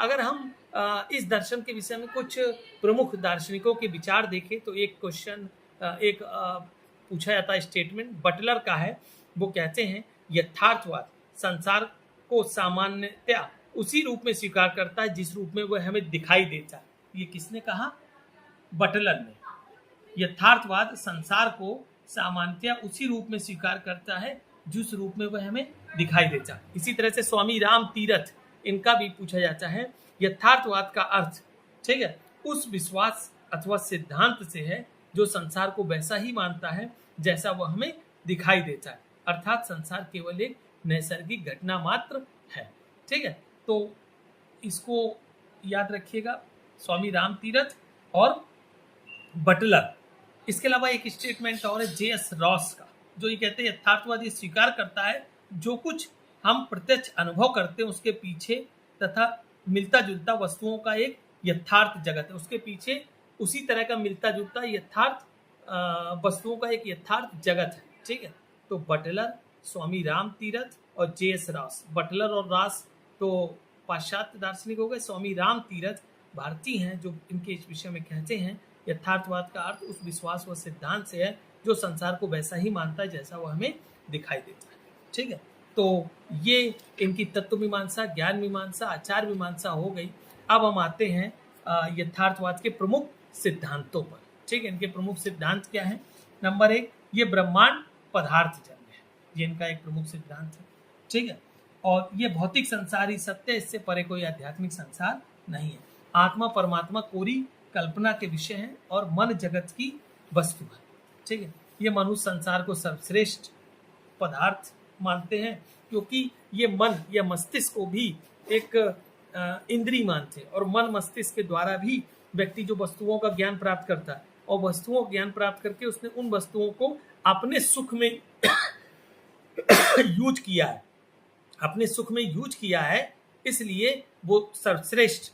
अगर हम इस दर्शन के विषय में कुछ प्रमुख दार्शनिकों के विचार देखें तो एक क्वेश्चन पूछा जाता है, स्टेटमेंट बटलर का है। वो कहते हैं यथार्थवाद संसार को सामान्यतया उसी रूप में स्वीकार करता है जिस रूप में वह हमें दिखाई देता है। ये किसने कहा? बटलर ने। यथार्थवाद संसार को सामान्यतया उसी रूप में स्वीकार करता है जिस रूप में वह हमें दिखाई देता है। इसी तरह से स्वामी राम तीरथ, इनका भी पूछा जाता है यथार्थवाद का अर्थ, ठीक है, उस विश्वास अथवा सिद्धांत से है जो संसार को वैसा ही मानता है जैसा वह हमें दिखाई देता है, अर्थात संसार केवल एक नैसर्गिक घटना मात्र है। ठीक है, तो इसको याद रखिएगा, स्वामी राम तीरथ और बटलर। इसके अलावा एक स्टेटमेंट और है जे.एस. रॉस का, जो ये कहते हैं यथार्थवाद ये स्वीकार करता है जो कुछ हम प्रत्यक्ष अनुभव करते हैं उसके पीछे तथा मिलता जुलता वस्तुओं का एक यथार्थ जगत है, उसके पीछे उसी तरह का मिलता जुलता यथार्थ वस्तुओं का एक यथार्थ जगत है। ठीक है, तो बटलर, स्वामी राम तीरथ और जे.एस. रॉस। बटलर और रॉस तो पाश्चात्य दार्शनिक हो गए, स्वामी राम तीरथ भारतीय हैं जो इनके इस विषय में कहते हैं यथार्थवाद का अर्थ उस विश्वास व सिद्धांत से है जो संसार को वैसा ही मानता है जैसा वह हमें दिखाई देता है। ठीक है, तो ये इनकी तत्व मीमांसा, ज्ञान मीमांसा, आचार मीमांसा हो गई। अब हम आते हैं यथार्थवाद के प्रमुख सिद्धांतों पर। ठीक है, इनके प्रमुख सिद्धांत क्या है? नंबर 1, ये ब्रह्मांड पदार्थ जन्य है, ये इनका एक प्रमुख सिद्धांत है। ठीक है, और ये भौतिक संसार ही सत्य है, इससे परे कोई आध्यात्मिक संसार नहीं है। आत्मा परमात्मा कोरी कल्पना के विषय है और मन जगत की वस्तु है। ठीक है, ये मनुष्य संसार को सर्वश्रेष्ठ पदार्थ मानते हैं क्योंकि ये मन या मस्तिष्क को भी एक इंद्रिय मानते हैं और मन मस्तिष्क के द्वारा भी व्यक्ति जो वस्तुओं का ज्ञान प्राप्त करता है और वस्तुओं का ज्ञान प्राप्त करके उसने उन वस्तुओं को अपने सुख में यूज किया है, अपने सुख में यूज किया है, इसलिए वो सर्वश्रेष्ठ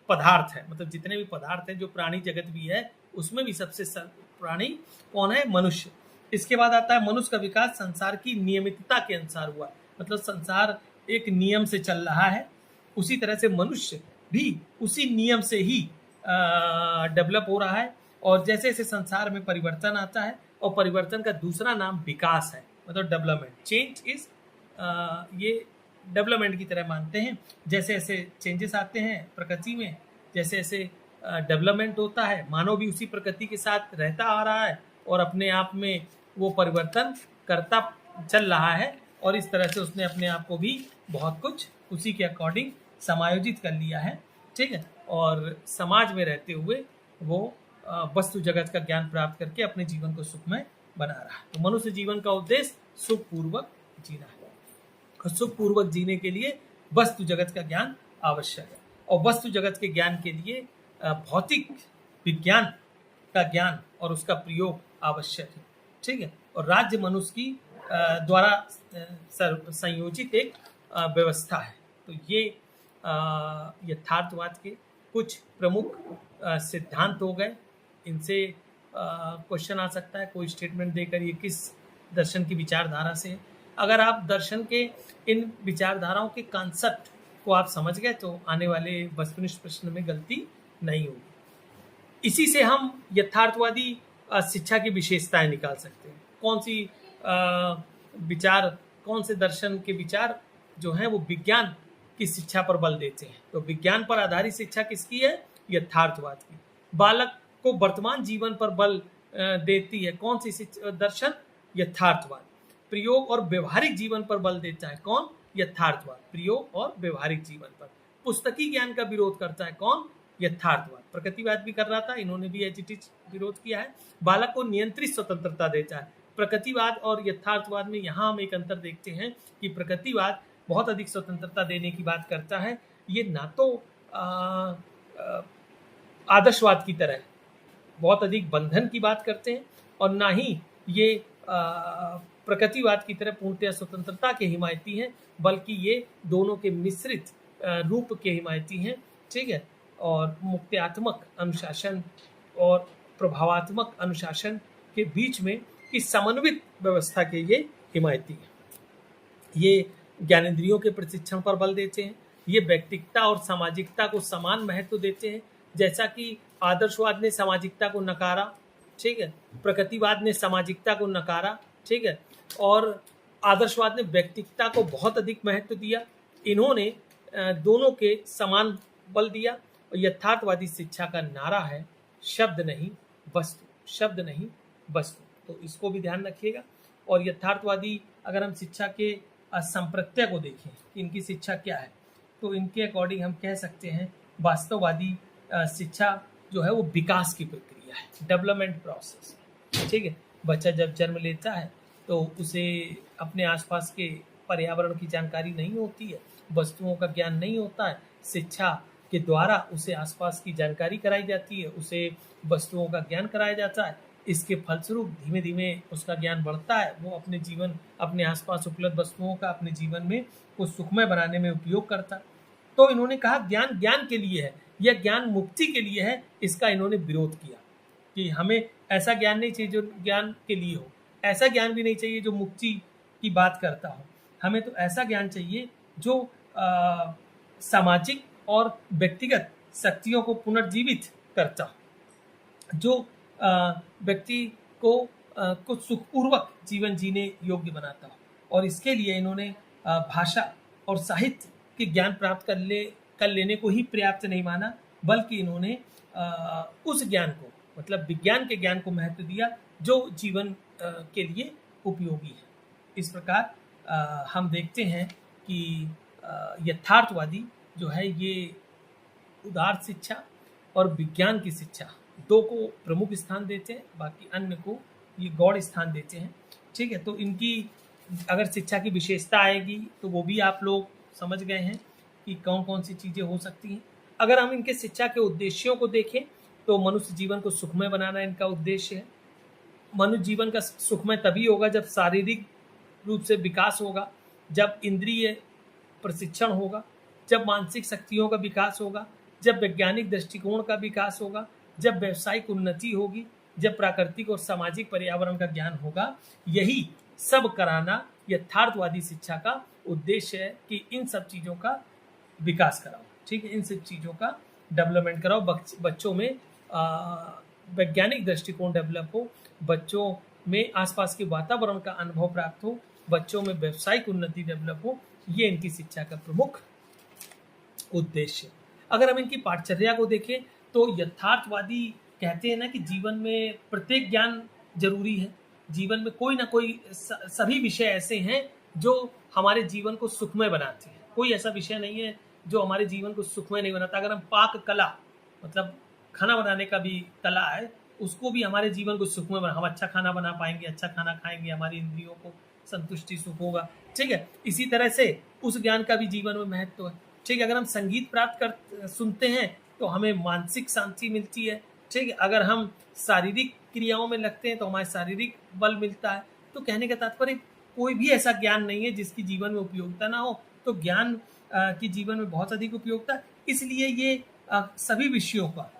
पदार्थ है। मतलब जितने भी पदार्थ हैं, जो प्राणी जगत भी है उसमें भी सबसे प्राणी कौन है? मनुष्य। इसके बाद आता है मनुष्य का विकास संसार की नियमितता के अनुसार हुआ, मतलब संसार एक नियम से चल रहा है, उसी तरह से मनुष्य भी उसी नियम से ही डेवलप हो रहा है। और जैसे जैसे संसार में परिवर्तन आता है, और परिवर्तन का दूसरा नाम विकास है, मतलब डेवलपमेंट। चेंज इज ये डेवलपमेंट की तरह मानते हैं। जैसे जैसे चेंजेस आते हैं प्रकृति में, जैसे जैसे डेवलपमेंट होता है, मानव भी उसी प्रकृति के साथ रहता आ रहा है और अपने आप में वो परिवर्तन करता चल रहा है, और इस तरह से उसने अपने आप को भी बहुत कुछ उसी के अकॉर्डिंग समायोजित कर लिया है। ठीक है, और समाज में रहते हुए वो वस्तु जगत का ज्ञान प्राप्त करके अपने जीवन को सुखमय बना रहा है। तो मनुष्य जीवन का उद्देश्य सुखपूर्वक जीना है, और सुखपूर्वक जीने के लिए वस्तु जगत का ज्ञान आवश्यक है, और वस्तु जगत के ज्ञान के लिए भौतिक विज्ञान का ज्ञान और उसका प्रयोग आवश्यक है। ठीक है, और राज्य मनुष्य की द्वारा संयोजित एक व्यवस्था है। तो ये यथार्थवाद के कुछ प्रमुख सिद्धांत हो गए। इनसे क्वेश्चन आ सकता है कोई स्टेटमेंट देकर ये किस दर्शन की विचारधारा से है। अगर आप दर्शन के इन विचारधाराओं के कॉन्सेप्ट को आप समझ गए तो आने वाले वस्तुनिष्ठ प्रश्न में गलती नहीं होगी। इसी से हम यथार्थवादी शिक्षा की विशेषताएं निकाल सकते हैं। कौन सी विचार, कौन से दर्शन के विचार जो हैं वो विज्ञान की शिक्षा पर बल देते हैं। तो विज्ञान पर आधारित शिक्षा किसकी है? यथार्थवाद की। बालक को वर्तमान जीवन पर बल देती है कौन सी दर्शन? यथार्थवाद। प्रयोग और व्यवहारिक जीवन पर बल देता है कौन? यथार्थवाद। प्रयोग और व्यवहारिक जीवन पर। पुस्तकी ज्ञान का विरोध करता है कौन? यथार्थवाद। प्रकृतिवाद भी कर रहा था, इन्होंने भी एजिटिज विरोध किया है। बालक को नियंत्रित स्वतंत्रता देता है। प्रकृतिवाद और यथार्थवाद में यहाँ हम एक अंतर देखते हैं कि प्रकृतिवाद बहुत अधिक स्वतंत्रता देने की बात करता है। ये ना तो आदर्शवाद की तरह बहुत अधिक बंधन की बात करते हैं, और ना ही ये प्रकृतिवाद की तरह पूर्णतः स्वतंत्रता के हिमायती हैं, बल्कि ये दोनों के मिश्रित रूप के हिमायती हैं। ठीक है, और मुक्त्यात्मक अनुशासन और प्रभावात्मक अनुशासन के बीच में इस समन्वित व्यवस्था के ये हिमायती हैं। ये ज्ञानेंद्रियों के प्रशिक्षण पर बल देते हैं, ये व्यक्तिकता और सामाजिकता को समान महत्व देते हैं, जैसा कि आदर्शवाद ने सामाजिकता को नकारा, ठीक है, प्रकृतिवाद ने सामाजिकता को नकारा, ठीक है, और आदर्शवाद ने व्यक्तिकता को बहुत अधिक महत्व दिया। इन्होंने दोनों के समान बल दिया। और यथार्थवादी शिक्षा का नारा है शब्द नहीं वस्तु, शब्द नहीं वस्तु, तो इसको भी ध्यान रखिएगा। और यथार्थवादी अगर हम शिक्षा के संप्रत्यय को देखें कि इनकी शिक्षा क्या है, तो इनके अकॉर्डिंग हम कह सकते हैं वास्तववादी शिक्षा जो है वो विकास की प्रक्रिया है, डेवलपमेंट प्रोसेस, ठीक है। बच्चा जब जन्म लेता है तो उसे अपने आसपास के पर्यावरण की जानकारी नहीं होती है, वस्तुओं का ज्ञान नहीं होता है। शिक्षा के द्वारा उसे आसपास की जानकारी कराई जाती है, उसे वस्तुओं का ज्ञान कराया जाता है। इसके फलस्वरूप धीमे धीमे उसका ज्ञान बढ़ता है, वो अपने जीवन, अपने आसपास उपलब्ध वस्तुओं का अपने जीवन में कुछ सुखमय बनाने में उपयोग करता है। तो इन्होंने कहा ज्ञान ज्ञान के लिए है, यह ज्ञान मुक्ति के लिए है, इसका इन्होंने विरोध किया कि हमें ऐसा ज्ञान नहीं चाहिए जो ज्ञान के लिए हो, ऐसा ज्ञान भी नहीं चाहिए जो मुक्ति की बात करता हो। हमें तो ऐसा ज्ञान चाहिए जो सामाजिक और व्यक्तिगत शक्तियों को पुनर्जीवित करता हो, जो व्यक्ति को कुछ सुखपूर्वक जीवन जीने योग्य बनाता हो। और इसके लिए इन्होंने भाषा और साहित्य के ज्ञान प्राप्त कर लेने को ही पर्याप्त नहीं माना, बल्कि इन्होंने उस ज्ञान को, मतलब विज्ञान के ज्ञान को महत्व दिया जो जीवन के लिए उपयोगी है। इस प्रकार हम देखते हैं कि यथार्थवादी जो है ये उदार शिक्षा और विज्ञान की शिक्षा दो को प्रमुख स्थान देते हैं, बाकी अन्य को ये गौड़ स्थान देते हैं, ठीक है। तो इनकी अगर शिक्षा की विशेषता आएगी तो वो भी आप लोग समझ गए हैं कि कौन कौन सी चीज़ें हो सकती हैं। अगर हम इनके शिक्षा के उद्देश्यों को देखें तो मनुष्य जीवन को सुखमय बनाना इनका उद्देश्य है। मनुष्य जीवन का सुखमय तभी होगा जब शारीरिक रूप से विकास होगा, जब इंद्रिय प्रशिक्षण होगा, जब मानसिक शक्तियों का विकास होगा, जब वैज्ञानिक दृष्टिकोण का विकास होगा, जब व्यावसायिक उन्नति होगी, जब प्राकृतिक और सामाजिक पर्यावरण का ज्ञान होगा। यही सब कराना यथार्थवादी शिक्षा का उद्देश्य है कि इन सब चीज़ों का विकास कराओ, ठीक है, इन सब चीज़ों का डेवलपमेंट कराओ, बच्चों में वैज्ञानिक दृष्टिकोण डेवलप हो, बच्चों में आसपास के वातावरण का अनुभव प्राप्त हो, बच्चों में व्यावसायिक उन्नति डेवलप हो। ये इनकी शिक्षा का प्रमुख उद्देश्य। अगर हम इनकी पाठचर्या को देखें तो यथार्थवादी कहते हैं ना कि जीवन में प्रत्येक ज्ञान जरूरी है, जीवन में कोई ना कोई सभी विषय ऐसे हैं जो हमारे जीवन को सुखमय बनाते हैं। कोई ऐसा विषय नहीं है जो हमारे जीवन को सुखमय नहीं बनाता। अगर हम पाक कला, मतलब खाना बनाने का भी कला है, उसको भी हमारे जीवन को सुखमय बना, हम अच्छा खाना बना पाएंगे, अच्छा खाना खाएंगे, हमारी इंद्रियों को संतुष्टि सुख होगा, ठीक है। इसी तरह से उस ज्ञान का भी जीवन में महत्व है, ठीक है। अगर हम संगीत प्राप्त कर सुनते हैं तो हमें मानसिक शांति मिलती है, ठीक है। अगर हम शारीरिक क्रियाओं में लगते हैं तो हमारे शारीरिक बल मिलता है। तो कहने का तात्पर्य कोई भी ऐसा ज्ञान नहीं है जिसकी जीवन में उपयोगिता ना हो, तो ज्ञान की जीवन में बहुत अधिक उपयोगिता है। इसलिए ये सभी विषयों का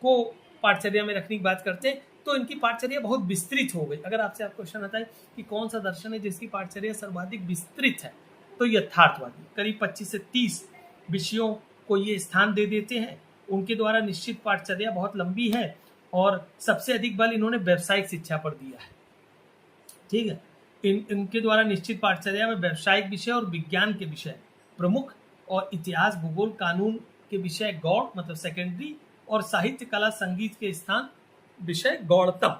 को पाठचर्या में रखने की बात करते हैं। तो इनकी पाठचर्या बहुत विस्तृत हो गई। अगर आपसे क्वेश्चन आता है कि कौन सा दर्शन है जिसकी पाठचर्या सर्वाधिक विस्तृत है, तो यथार्थवादी करीब 25 से 30 विषयों को ये स्थान दे देते हैं। उनके द्वारा निश्चित पाठचर्या बहुत लंबी है और सबसे अधिक बल इन्होंने व्यावसायिक शिक्षा पर दिया है, ठीक है। इनके द्वारा निश्चित पाठचर्या में व्यावसायिक विषय और विज्ञान के विषय प्रमुख, और इतिहास, भूगोल, कानून के विषय गौड़ मतलब सेकेंडरी, और साहित्य, कला, संगीत के स्थान विषय गौड़तम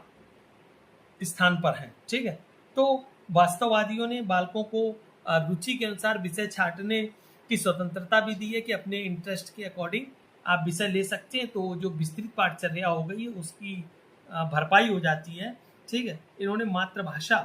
स्थान पर है, ठीक है। तो वास्तववादियों ने बालकों को रुचि के अनुसार विषय छांटने की स्वतंत्रता भी दी है कि अपने इंटरेस्ट के अकॉर्डिंग आप विषय ले सकते हैं। तो जो विस्तृत पाठचर्या हो गई है उसकी भरपाई हो जाती है, ठीक है। इन्होंने मातृभाषा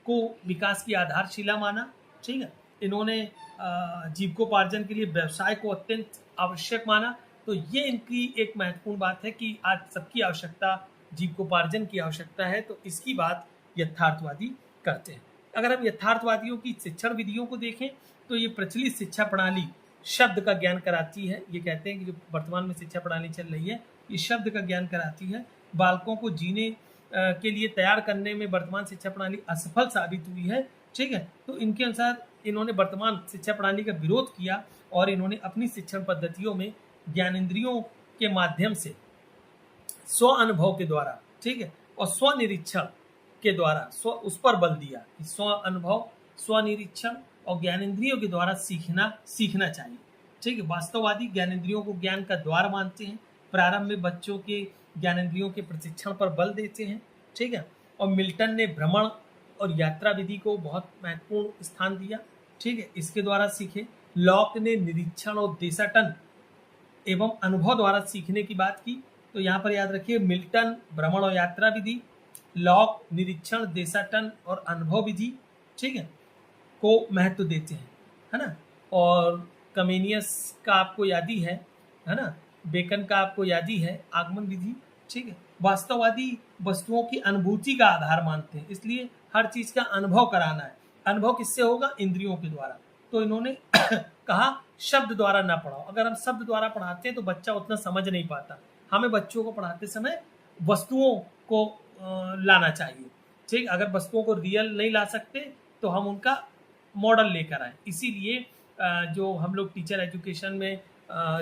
को विकास की आधारशिला माना, ठीक है। इन्होंने जीविकोपार्जन के लिए व्यवसाय को अत्यंत आवश्यक माना। तो ये इनकी एक महत्वपूर्ण बात है कि आज सबकी आवश्यकता जीविकोपार्जन की आवश्यकता है, तो इसकी बात यथार्थवादी करते हैं। अगर हम यथार्थवादियों की शिक्षण विधियों को देखें तो ये प्रचलित शिक्षा प्रणाली शब्द का ज्ञान कराती है। ये कहते हैं कि जो वर्तमान में शिक्षा प्रणाली चल रही है ये शब्द का ज्ञान कराती है। बालकों को जीने के लिए तैयार करने में वर्तमान शिक्षा प्रणाली असफल साबित हुई है, ठीक है। तो इनके अनुसार इन्होंने वर्तमान शिक्षा प्रणाली का विरोध किया और इन्होंने अपनी शिक्षण पद्धतियों में ज्ञानेंद्रियों के माध्यम से स्व अनुभव के द्वारा, ठीक है, और स्व निरीक्षण के द्वारा स्व उस पर बल दिया कि स्व अनुभव, स्व निरीक्षण और ज्ञानेंद्रियों के द्वारा सीखना चाहिए, ठीक है। वास्तववादी ज्ञानेंद्रियों को ज्ञान का द्वार मानते हैं, प्रारंभ में बच्चों के ज्ञानेंद्रियों के प्रशिक्षण पर बल देते हैं, ठीक है। और मिल्टन ने भ्रमण और यात्रा विधि को बहुत महत्वपूर्ण स्थान दिया, ठीक है, इसके द्वारा सीखे। लॉक ने निरीक्षण और देशाटन एवं अनुभव द्वारा सीखने की बात की। तो यहाँ पर याद रखिए, मिल्टन भ्रमण और यात्रा विधि, लॉक निरीक्षण, देशाटन और अनुभव विधि, ठीक है, को महत्व देते हैं, है ना। और कमेनियस का आपको याद ही है ना, बेकन का आपको याद ही है, आगमन विधि, ठीक है। वास्तववादी वस्तुओं की अनुभूति का आधार मानते हैं, इसलिए हर चीज का अनुभव कराना है। अनुभव किससे होगा? इंद्रियों के द्वारा। तो इन्होंने कहा शब्द द्वारा ना पढ़ाओ। अगर हम शब्द द्वारा पढ़ाते हैं तो बच्चा उतना समझ नहीं पाता। हमें बच्चों को पढ़ाते समय वस्तुओं को लाना चाहिए, ठीक। अगर वस्तुओं को रियल नहीं ला सकते तो हम उनका मॉडल लेकर आए। इसीलिए जो हम लोग टीचर एजुकेशन में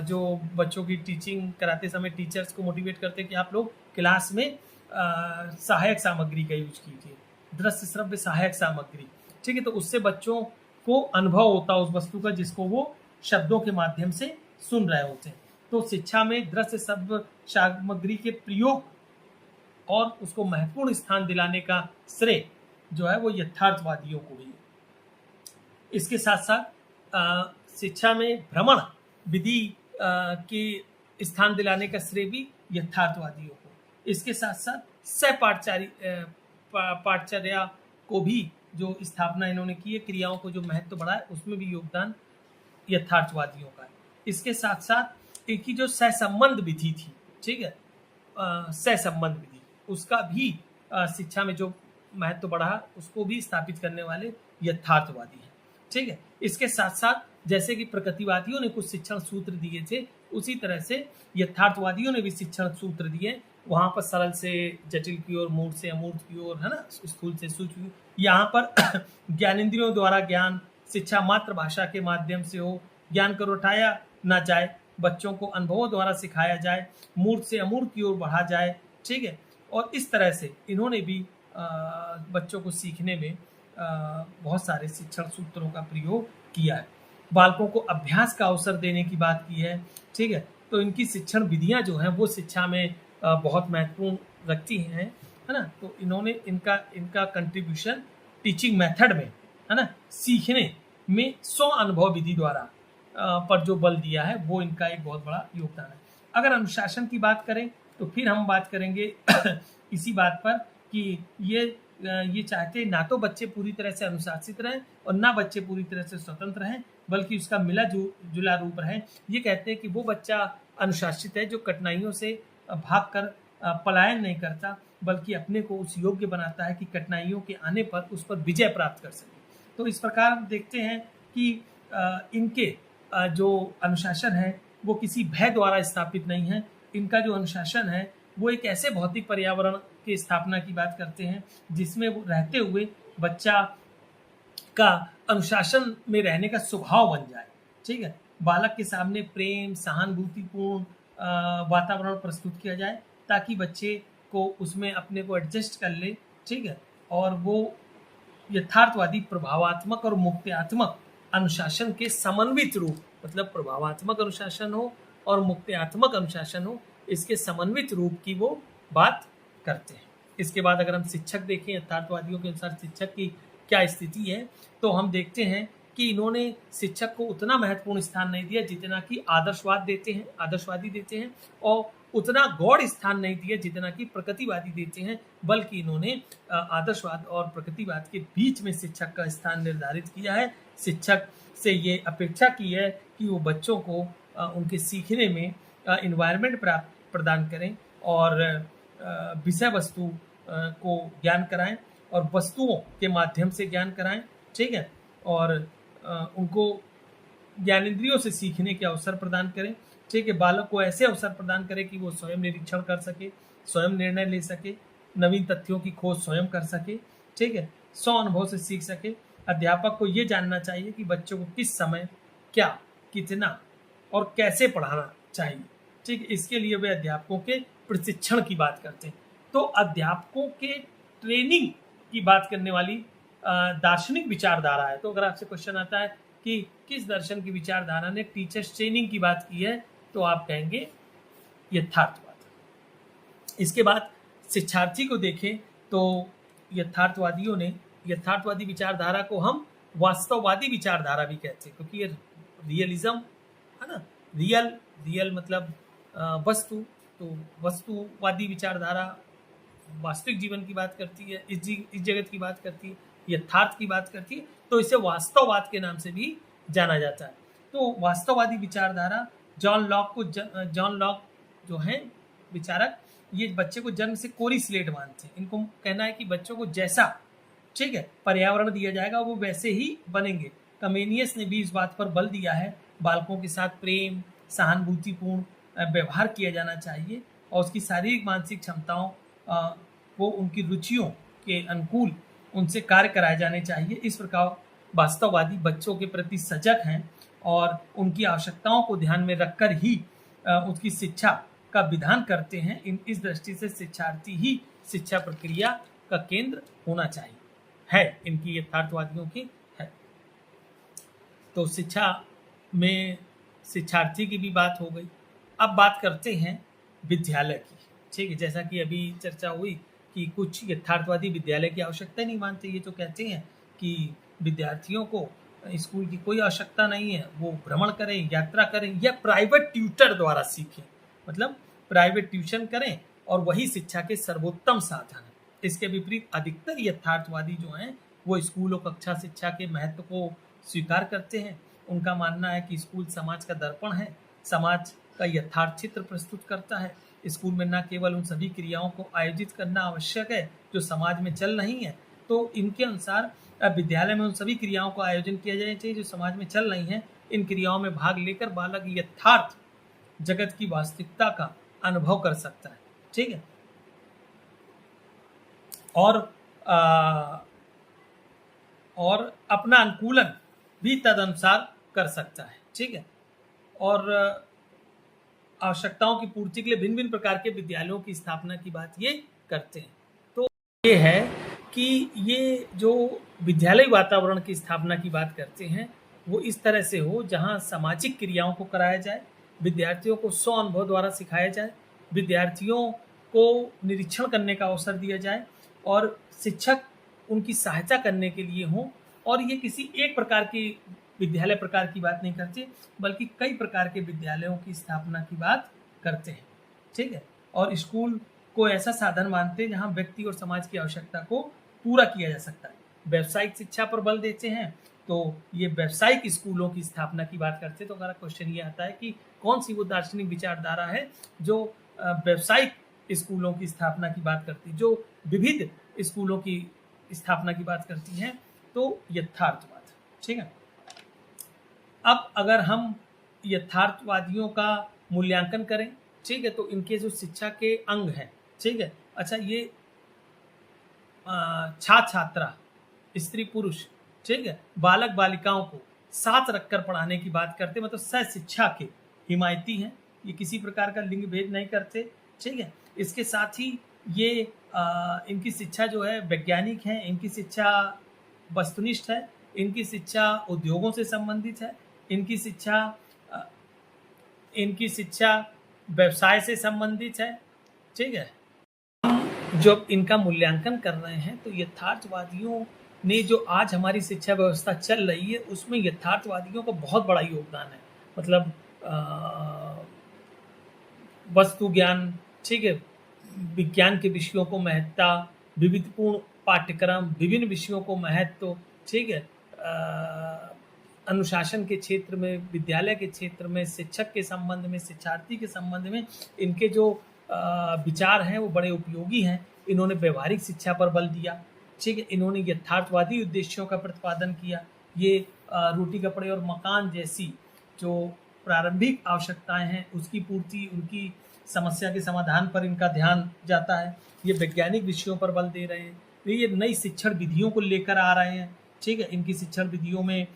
जो बच्चों की टीचिंग कराते समय टीचर्स को मोटिवेट करते हैं कि आप लोग क्लास में सहायक सामग्री का यूज कीजिए, दृश्य श्रव्य सहायक सामग्री, ठीक है। तो उससे बच्चों को अनुभव होता है उस वस्तु का जिसको वो शब्दों के माध्यम से सुन रहे होते हैं। तो शिक्षा में दृश्य श्रव्य सामग्री के प्रयोग और उसको महत्वपूर्ण स्थान दिलाने का श्रेय जो है वो यथार्थवादियों को भी है। इसके साथ साथ शिक्षा में भ्रमण विधि के स्थान दिलाने का श्रेय भी यथार्थवादियों को। इसके साथ साथ पाठचर्या को भी जो स्थापना इन्होंने की है, क्रियाओं को जो महत्व बढ़ा है, उसमें भी योगदान यथार्थवादियों का है। इसके साथ साथ एक ही जो सहसंबंध विधि थी, ठीक है, सहसंबंध विधि, उसका भी शिक्षा में जो महत्व बढ़ा उसको भी स्थापित करने वाले यथार्थवादी हैं, ठीक है। इसके साथ साथ जैसे कि प्रकृतिवादियों ने कुछ शिक्षण सूत्र दिए थे, उसी तरह से यथार्थवादियों ने भी शिक्षण सूत्र दिए। वहां पर सरल से जटिल की ओर, मूर्त से अमूर्त की ओर, है ना, स्थूल से सूक्ष्म। यहाँ पर ज्ञानेंद्रियों द्वारा ज्ञान, शिक्षा मातृभाषा के माध्यम से हो, ज्ञान को रटाया ना जाए, बच्चों को अनुभवों द्वारा सिखाया जाए, मूर्त से अमूर्त की ओर बढ़ा जाए, ठीक है। और इस तरह से इन्होंने भी बच्चों को सीखने में बहुत सारे शिक्षण सूत्रों का प्रयोग किया है। बालकों को अभ्यास का अवसर देने की बात की है, ठीक है। तो इनकी शिक्षण विधियां जो हैं वो शिक्षा में बहुत महत्वपूर्ण रखती हैं, है ना। तो इन्होंने इनका कंट्रीब्यूशन टीचिंग मेथड में, है ना, सीखने में स्व अनुभव विधि द्वारा पर जो बल दिया है वो इनका एक बहुत बड़ा योगदान है। अगर अनुशासन की बात करें तो फिर हम बात करेंगे इसी बात पर कि ये चाहते ना तो बच्चे पूरी तरह से अनुशासित रहें और ना बच्चे पूरी तरह से स्वतंत्र रहें, बल्कि उसका मिला जुला रूप रहे। ये कहते हैं कि वो बच्चा अनुशासित है जो कठिनाइयों से भागकर पलायन नहीं करता, बल्कि अपने को उस योग्य बनाता है कि कठिनाइयों के आने पर उस पर विजय प्राप्त कर सके। तो इस प्रकार हम देखते हैं कि इनके जो अनुशासन है वो किसी भय द्वारा स्थापित नहीं है। इनका जो अनुशासन है वो एक ऐसे भौतिक पर्यावरण की स्थापना की बात करते हैं जिसमें वो रहते हुए बच्चा का अनुशासन में रहने का स्वभाव बन जाए, ठीक है। बालक के सामने प्रेम, सहानुभूतिपूर्ण वातावरण प्रस्तुत किया जाए ताकि बच्चे को उसमें अपने को एडजस्ट कर ले, ठीक है। और वो यथार्थवादी प्रभावात्मक और मुक्त्यात्मक अनुशासन के समन्वित रूप, मतलब प्रभावात्मक अनुशासन हो और मुक्त्यात्मक अनुशासन हो, इसके समन्वित रूप की वो बात करते हैं। इसके बाद अगर हम शिक्षक देखें, यथार्थवादियों के अनुसार शिक्षक की क्या स्थिति है, तो हम देखते हैं कि इन्होंने शिक्षक को उतना महत्वपूर्ण स्थान नहीं दिया जितना कि आदर्शवादी देते हैं, और उतना गौड़ स्थान नहीं दिया जितना कि प्रकृतिवादी देते हैं, बल्कि इन्होंने आदर्शवाद और प्रकृतिवाद के बीच में शिक्षक का स्थान निर्धारित किया है। शिक्षक से ये अपेक्षा की है कि वो बच्चों को उनके सीखने में इन्वायरमेंट प्रदान करें और विषय वस्तु को ज्ञान कराएं और वस्तुओं के माध्यम से ज्ञान कराएं, ठीक है। और उनको ज्ञानेंद्रियों से सीखने के अवसर प्रदान करें, ठीक है। बालक को ऐसे अवसर प्रदान करें कि वो स्वयं निरीक्षण कर सके, स्वयं निर्णय ले सके, नवीन तथ्यों की खोज स्वयं कर सके, ठीक है, स्व अनुभव से सीख सके। अध्यापक को ये जानना चाहिए कि बच्चों को किस समय क्या कितना और कैसे पढ़ाना चाहिए। ठीक है, इसके लिए वे अध्यापकों के प्रशिक्षण की बात करते हैं। तो अध्यापकों के ट्रेनिंग की बात करने वाली दार्शनिक विचारधारा है। तो अगर आपसे क्वेश्चन आता है कि किस दर्शन की विचारधारा ने टीचर्स ट्रेनिंग की बात की है, तो आप कहेंगे यथार्थवाद। इसके बाद शिक्षार्थी को देखें तो यथार्थवादियों ने, यथार्थवादी विचारधारा को हम वास्तववादी विचारधारा भी कहते हैं, क्योंकि ये रियलिज्म है ना, रियल मतलब वस्तु, तो वस्तुवादी विचारधारा वास्तविक जीवन की बात करती है, इस जगत की बात करती है, यथार्थ की बात करती है, तो इसे वास्तववाद के नाम से भी जाना जाता है। तो वास्तववादी विचारधारा जॉन लॉक जो हैं विचारक, ये बच्चे को जन्म से कोरी स्लेट मानते हैं। इनको कहना है कि बच्चों को जैसा, ठीक है, पर्यावरण दिया जाएगा वो वैसे ही बनेंगे। कमेनियस ने भी इस बात पर बल दिया है, बालकों के साथ प्रेम, सहानुभूतिपूर्ण व्यवहार किया जाना चाहिए और उसकी शारीरिक मानसिक क्षमताओं वो उनकी रुचियों के अनुकूल उनसे कार्य कराए जाने चाहिए। इस प्रकार वास्तववादी बच्चों के प्रति सजग हैं और उनकी आवश्यकताओं को ध्यान में रखकर ही उसकी शिक्षा का विधान करते हैं। इस दृष्टि से शिक्षार्थी ही शिक्षा प्रक्रिया का केंद्र होना चाहिए, है इनकी यथार्थवादियों की है। तो शिक्षा में शिक्षार्थी की भी बात हो गई। अब बात करते हैं विद्यालय की। ठीक है, जैसा कि अभी चर्चा हुई कि कुछ यथार्थवादी विद्यालय की आवश्यकता नहीं मानते। ये तो कहते हैं कि विद्यार्थियों को स्कूल की कोई आवश्यकता नहीं है, वो भ्रमण करें, यात्रा करें या प्राइवेट ट्यूटर द्वारा सीखें, मतलब प्राइवेट ट्यूशन करें और वही शिक्षा के सर्वोत्तम साधन है। इसके विपरीत अधिकतर यथार्थवादी जो हैं वो स्कूल और कक्षा शिक्षा के महत्व को स्वीकार करते हैं। उनका मानना है कि स्कूल समाज का दर्पण है, समाज का यथार्थ चित्र प्रस्तुत करता है। स्कूल में न केवल उन सभी क्रियाओं को आयोजित करना आवश्यक है जो समाज में चल रही हैं, तो इनके अनुसार विद्यालय में उन सभी क्रियाओं का आयोजन किया जाना चाहिए जो समाज में चल रही हैं। इन क्रियाओं में भाग लेकर बालक यथार्थ जगत की वास्तविकता का अनुभव कर सकता है। ठीक है, और अपना अनुकूलन भी तदनुसार कर सकता है। ठीक है, और आवश्यकताओं की पूर्ति के लिए भिन्न भिन्न प्रकार के विद्यालयों की स्थापना की बात ये करते हैं। तो ये है कि ये जो विद्यालय वातावरण की स्थापना की बात करते हैं वो इस तरह से हो जहां सामाजिक क्रियाओं को कराया जाए, विद्यार्थियों को स्व अनुभव द्वारा सिखाया जाए, विद्यार्थियों को निरीक्षण करने का अवसर दिया जाए और शिक्षक उनकी सहायता करने के लिए हों। और ये किसी एक प्रकार की विद्यालय प्रकार की बात नहीं करते, बल्कि कई प्रकार के विद्यालयों की स्थापना की बात करते हैं। ठीक है, और स्कूल को ऐसा साधन मानते हैं जहां व्यक्ति और समाज की आवश्यकता को पूरा किया जा सकता है। व्यावसायिक शिक्षा पर बल देते हैं, तो ये व्यावसायिक स्कूलों की स्थापना की बात करते हैं। तो अगर क्वेश्चन ये आता है कि कौन सी वो दार्शनिक विचारधारा है जो व्यावसायिक स्कूलों की स्थापना की बात करती है, जो विविध स्कूलों की स्थापना की बात करती है, तो यथार्थवाद। ठीक है, अब अगर हम यथार्थवादियों का मूल्यांकन करें, ठीक है, तो इनके जो शिक्षा के अंग हैं, ठीक है, अच्छा ये छात्र छात्रा, स्त्री पुरुष, ठीक है, बालक बालिकाओं को साथ रखकर पढ़ाने की बात करते, मतलब सह शिक्षा के हिमायती हैं। ये किसी प्रकार का लिंग भेद नहीं करते। ठीक है, इसके साथ ही ये इनकी शिक्षा जो है वैज्ञानिक है, इनकी शिक्षा वस्तुनिष्ठ है, इनकी शिक्षा उद्योगों से संबंधित है, इनकी शिक्षा व्यवसाय से संबंधित है। ठीक है, जब इनका मूल्यांकन कर रहे हैं तो यथार्थवादियों ने जो आज हमारी शिक्षा व्यवस्था चल रही है उसमें यथार्थवादियों का बहुत बड़ा योगदान है। मतलब वस्तु ज्ञान, ठीक है, विज्ञान के विषयों को महत्ता, विविधपूर्ण पाठ्यक्रम, विभिन्न विषयों को महत्व, ठीक है, अनुशासन के क्षेत्र में, विद्यालय के क्षेत्र में, शिक्षक के संबंध में, शिक्षार्थी के संबंध में इनके जो विचार हैं वो बड़े उपयोगी हैं। इन्होंने व्यवहारिक शिक्षा पर बल दिया। ठीक है, इन्होंने यथार्थवादी उद्देश्यों का प्रतिपादन किया। ये रोटी कपड़े और मकान जैसी जो प्रारंभिक आवश्यकताएं हैं उसकी पूर्ति, उनकी समस्या के समाधान पर इनका ध्यान जाता है। ये वैज्ञानिक विषयों पर बल दे रहे हैं, ये नई शिक्षण विधियों को लेकर आ रहे हैं। ठीक है, इनकी शिक्षण विधियों में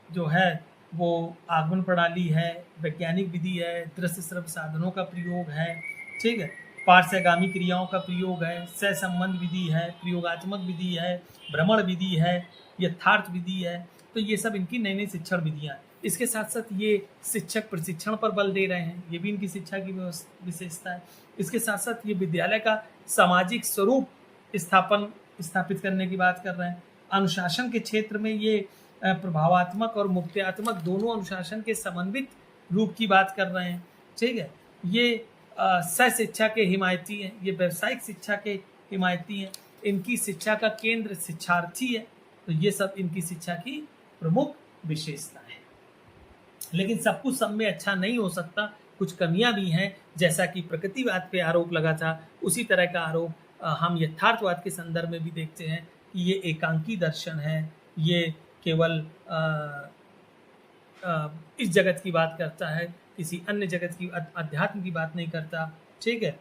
जो है वो आगमन प्रणाली है, वैज्ञानिक विधि है, दृश्य श्रव्य साधनों का प्रयोग है, ठीक है, पार्श्वगामी क्रियाओं का प्रयोग है, सहसंबंध विधि है, प्रयोगात्मक विधि है, भ्रमण विधि है, यथार्थ विधि है। तो ये सब इनकी नई नई शिक्षण विधियां हैं। इसके साथ साथ ये शिक्षक प्रशिक्षण पर बल दे रहे हैं, ये भी इनकी शिक्षा की विशेषता है। इसके साथ साथ ये विद्यालय का सामाजिक स्वरूप स्थापित करने की बात कर रहे हैं। अनुशासन के क्षेत्र में ये प्रभावात्मक और मुक्त्यात्मक दोनों अनुशासन के समन्वित रूप की बात कर रहे हैं, ठीक है। ये सह शिक्षा के हिमायती हैं, ये व्यावसायिक शिक्षा के हिमायती हैं, इनकी शिक्षा का केंद्र शिक्षार्थी है। तो ये सब इनकी शिक्षा की प्रमुख विशेषता है। लेकिन सब कुछ सब में अच्छा नहीं हो सकता, कुछ कमियां भी हैं। जैसा कि प्रकृतिवाद पे आरोप लगा था, उसी तरह का आरोप हम यथार्थवाद के संदर्भ में भी देखते हैं कि ये एकांकी दर्शन है, ये केवल इस जगत की बात करता है, किसी अन्य जगत की अध्यात्म की बात नहीं करता, ठीक है।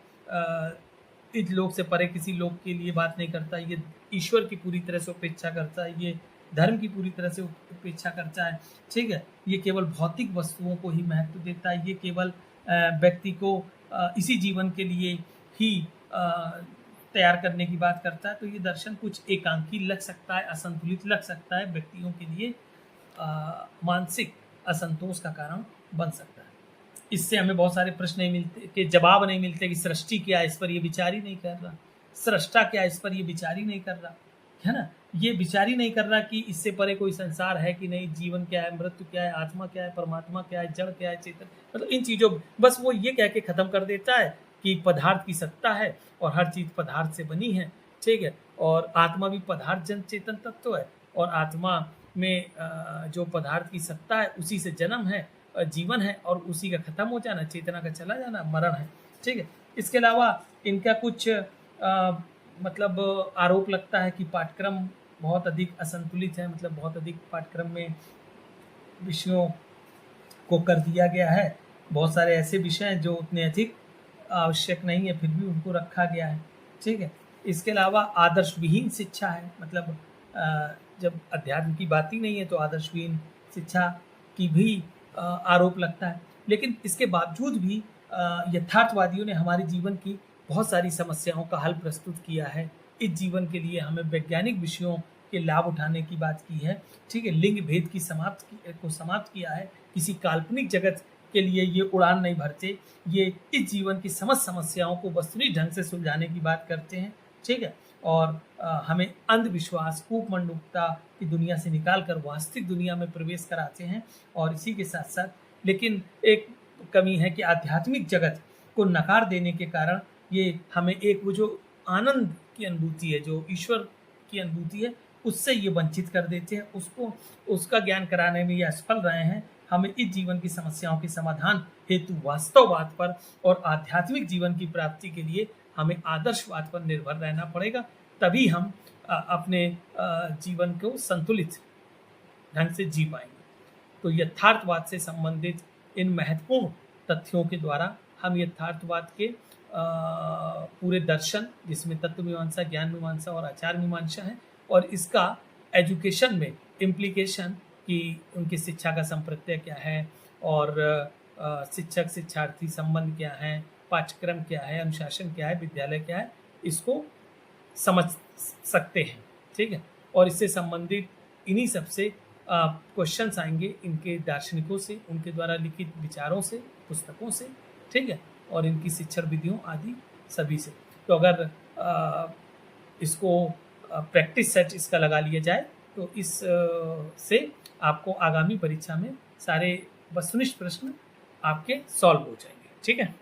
इस लोक से परे किसी लोक के लिए बात नहीं करता, ये ईश्वर की पूरी तरह से उपेक्षा करता है, ये धर्म की पूरी तरह से उपेक्षा करता है, ठीक है। ये केवल भौतिक वस्तुओं को ही महत्व देता है, ये केवल व्यक्ति को इसी जीवन के लिए ही तैयार करने की बात करता है। तो ये दर्शन कुछ एकांकी लग सकता है, असंतुलित लग सकता है, व्यक्तियों के लिए मानसिक असंतोष का कारण बन सकता है। इससे हमें बहुत सारे प्रश्न नहीं मिलते, के जवाब नहीं मिलते कि सृष्टि क्या है, इस पर ये विचार ही नहीं कर रहा, सृष्टा क्या है, इस पर ये विचार ही नहीं कर रहा, है ना। ये विचार ही नहीं कर रहा कि इससे परे कोई संसार है कि नहीं, जीवन क्या है, मृत्यु क्या है, आत्मा क्या है, परमात्मा क्या है, जड़ क्या है, चेतन, मतलब इन चीज़ों, बस वो ये कह के ख़त्म कर देता है कि पदार्थ की सत्ता है और हर चीज़ पदार्थ से बनी है, ठीक है। और आत्मा भी पदार्थ जन चेतन तत्व है, और आत्मा में जो पदार्थ की सत्ता है उसी से जन्म है, जीवन है, और उसी का खत्म हो जाना, चेतना का चला जाना, मरण है, ठीक है। इसके अलावा इनका कुछ मतलब आरोप लगता है कि पाठ्यक्रम बहुत अधिक असंतुलित है, मतलब बहुत अधिक पाठ्यक्रम में विषयों को कर दिया गया है। बहुत सारे ऐसे विषय हैं जो उतने अधिक आवश्यक नहीं है, फिर भी उनको रखा गया है, ठीक है। इसके अलावा आदर्श विहीन शिक्षा है, मतलब जब अध्यात्म की बात ही नहीं है तो आदर्श विहीन शिक्षा की भी आरोप लगता है। लेकिन इसके बावजूद भी यथार्थवादियों ने हमारे जीवन की बहुत सारी समस्याओं का हल प्रस्तुत किया है। इस जीवन के लिए हमें वैज्ञानिक विषयों के लाभ उठाने की बात की है, ठीक है। लिंग भेद की समाप्त किया है। किसी काल्पनिक जगत के लिए ये उड़ान नहीं भरते, ये इस जीवन की समस्त समस्याओं को वस्तुनिष्ठ ढंग से सुलझाने की बात करते हैं, ठीक है। और हमें अंधविश्वास, कूपमंडूकता की दुनिया से निकाल कर वास्तविक दुनिया में प्रवेश कराते हैं। और इसी के साथ साथ लेकिन एक कमी है कि आध्यात्मिक जगत को नकार देने के कारण ये हमें एक वो जो आनंद की अनुभूति है, जो ईश्वर की अनुभूति है, उससे ये वंचित कर देते हैं। उसका ज्ञान कराने में ये असफल रहे हैं। हमें इस जीवन की समस्याओं के समाधान हेतु वास्तववाद पर और आध्यात्मिक जीवन की प्राप्ति के लिए हमें आदर्शवाद पर निर्भर रहना पड़ेगा, तभी हम अपने जीवन को संतुलित ढंग से जी पाएंगे। तो यथार्थवाद से संबंधित इन महत्वपूर्ण तथ्यों के द्वारा हम यथार्थवाद के पूरे दर्शन, जिसमें तत्व मीमांसा, ज्ञान मीमांसा और आचार मीमांसा है, और इसका एजुकेशन में इम्प्लीकेशन कि उनकी शिक्षा का संप्रत्यय क्या है, और शिक्षक शिक्षार्थी संबंध क्या है, पाठ्यक्रम क्या है, अनुशासन क्या है, विद्यालय क्या है, इसको समझ सकते हैं, ठीक है। और इससे संबंधित इन्हीं सबसे क्वेश्चंस आएंगे इनके दार्शनिकों से, उनके द्वारा लिखित विचारों से, पुस्तकों से, ठीक है, और इनकी शिक्षण विधियों आदि सभी से। तो अगर इसको प्रैक्टिस सेट इसका लगा लिया जाए तो इस से आपको आगामी परीक्षा में सारे वस्तुनिष्ठ प्रश्न आपके सॉल्व हो जाएंगे, ठीक है।